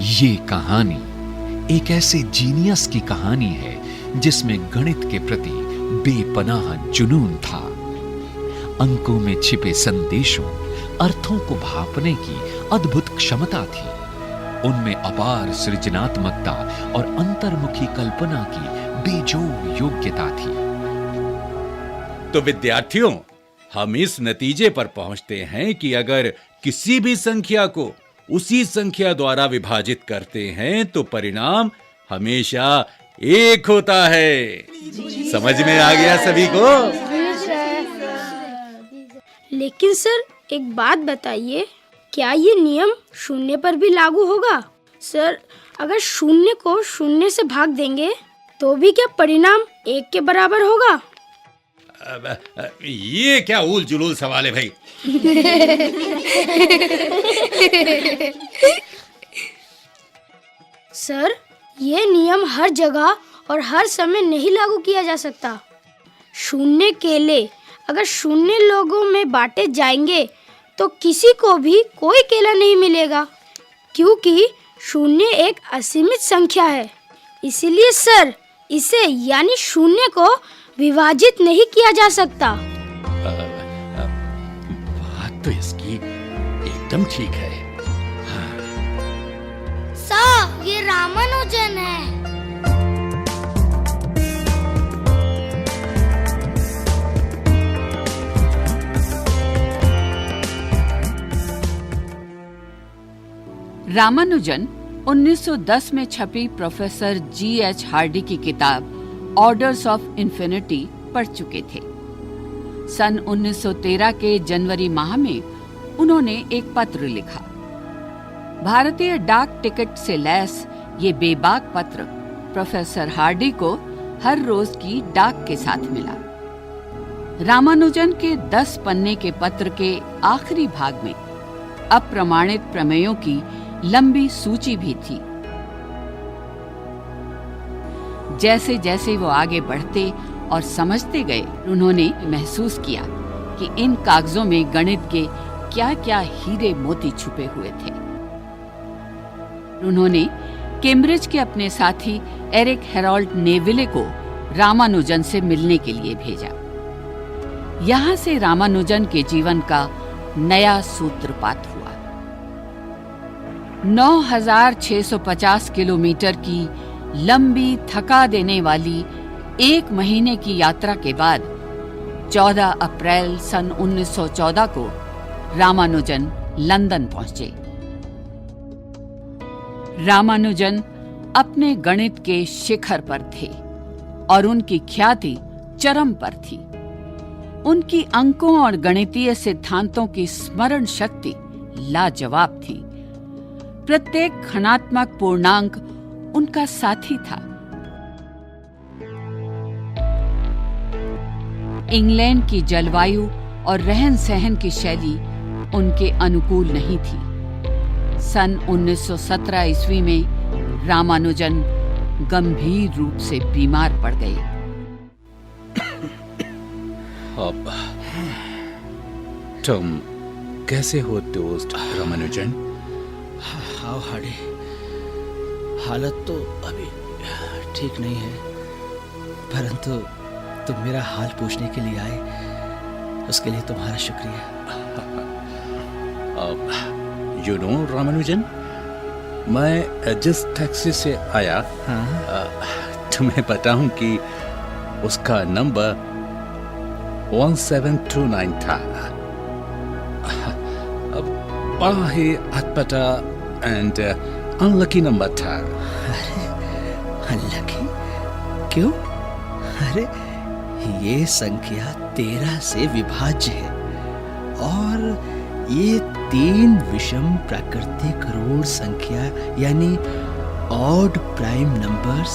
ये कहानी एक ऐसे जीनियस की कहानी है जिसमें गणित के प्रति बेपनाह जुनून था। अंकों में छिपे संदेशों, अर्थों को भांपने की अद्भुत क्षमता थी। उनमें अपार सृजनात्मकता और अंतर्मुखी कल्पना की बेजोड़ योग्यता थी। तो विद्यार्थियों, हम इस नतीजे पर पहुंचते हैं कि अगर किसी भी संख्या को उसी संख्या द्वारा विभाजित करते हैं तो परिणाम हमेशा एक होता है। समझ में आ गया सभी को? लेकिन सर, एक बात बताइए, क्या ये नियम शून्य पर भी लागू होगा? सर, अगर शून्य को शून्य से भाग देंगे तो भी क्या परिणाम एक के बराबर होगा? ये क्या ऊल जुलूल सवाल है भाई। सर, ये नियम हर जगह और हर समय नहीं लागू किया जा सकता। शून्य केले अगर शून्य लोगों में बांटे जाएंगे तो किसी को भी कोई केला नहीं मिलेगा, क्योंकि शून्य एक असीमित संख्या है। इसीलिए सर, इसे यानी शून्य को विभाजित नहीं किया जा सकता। बात तो इसकी एकदम ठीक है। सर, ये रामानुजन है। रामानुजन 1910 में छपी प्रोफेसर G.H. हार्डी की किताब ऑर्डर्स ऑफ इन्फिनिटी पढ़ चुके थे। सन 1913 के जनवरी माह में उन्होंने एक पत्र लिखा। भारतीय डाक टिकट से लैस ये बेबाक पत्र प्रोफेसर हार्डी को हर रोज की डाक के साथ मिला। रामानुजन के 10 पन्ने के पत्र के आखिरी भाग में अप्रमाणित प्रमेयों की लंबी सूची भी थी। जैसे जैसे वो आगे बढ़ते और समझते गए, उन्होंने महसूस किया कि इन कागजों में गणित के क्या-क्या हीरे मोती छुपे हुए थे। उन्होंने कैम्ब्रिज के अपने साथी एरिक हेरोल्ड नेविले को रामानुजन से मिलने के लिए भेजा। यहां से रामानुजन के जीवन का नया सूत्रपात हुआ। 9650 किलोमीटर की लंबी, थका देने वाली 1 महीने की यात्रा के बाद 14 अप्रैल सन 1914 को रामानुजन लंदन पहुंचे। रामानुजन अपने गणित के शिखर पर थे और उनकी ख्याति चरम पर थी। उनकी अंकों और गणितीय सिद्धांतों की स्मरण शक्ति लाजवाब थी। प्रत्येक घनात्मक पूर्णांक उनका साथी था। इंग्लैंड की जलवायु और रहन सहन की शैली उनके अनुकूल नहीं थी। सन 1917 ईस्वी में रामानुजन गंभीर रूप से बीमार पड़ गए। अब तुम कैसे हो दोस्त रामानुजन? हाँ हार्डी, हालत तो अभी ठीक नहीं है, परंतु तुम मेरा हाल पूछने के लिए आए, उसके लिए तुम्हारा शुक्रिया। यू नो रामानुजन, मैं जिस टैक्सी से आया, तुम्हें बताऊं कि उसका नंबर 1729 था। अब बड़ा ही अटपटा एंड अनलकी नंबर था। अरे अनलकी क्यों? अरे ये संख्या 13 से विभाज्य है और ये 3 विषम प्राकृतिक ऋण संख्या यानी ऑड प्राइम नंबर्स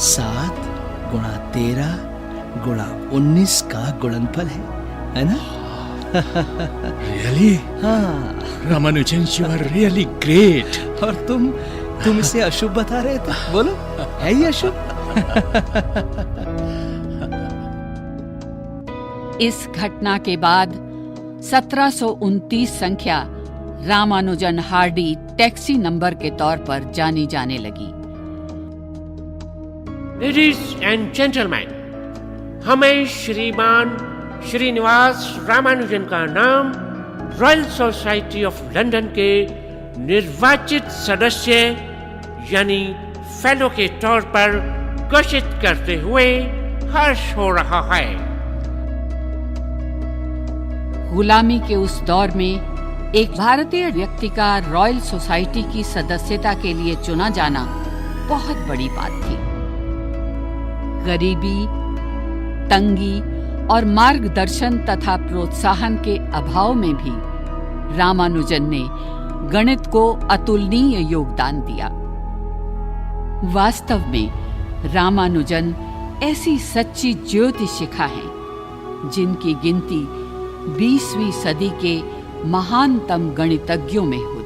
7 गुणा 13 गुणा 19 का गुणनफल है ना? Really? हाँ Ramanujan, you are really great. और तुम इसे अशुभ बता रहे थे, बोलो है ये अशुभ? इस घटना के बाद 1729 संख्या रामानुजन हार्डी टैक्सी नंबर के तौर पर जानी जाने लगी। लेडीज एंड जेंटलमैन, हमें श्रीमान श्रीनिवास रामानुजन का नाम रॉयल सोसाइटी ऑफ लंदन के निर्वाचित सदस्य यानी फेलो के तौर पर घोषित करते हुए हर्ष हो रहा है। गुलामी के उस दौर में एक भारतीय व्यक्ति का रॉयल सोसाइटी की सदस्यता के लिए चुना जाना बहुत बड़ी बात थी। गरीबी, तंगी और मार्गदर्शन तथा प्रोत्साहन के अभाव में भी रामानुजन ने गणित को अतुलनीय योगदान दिया। वास्तव में रामानुजन ऐसी सच्ची ज्योति शिखा हैं जिनकी गिनती 20वीं सदी के महानतम गणितज्ञों में हो।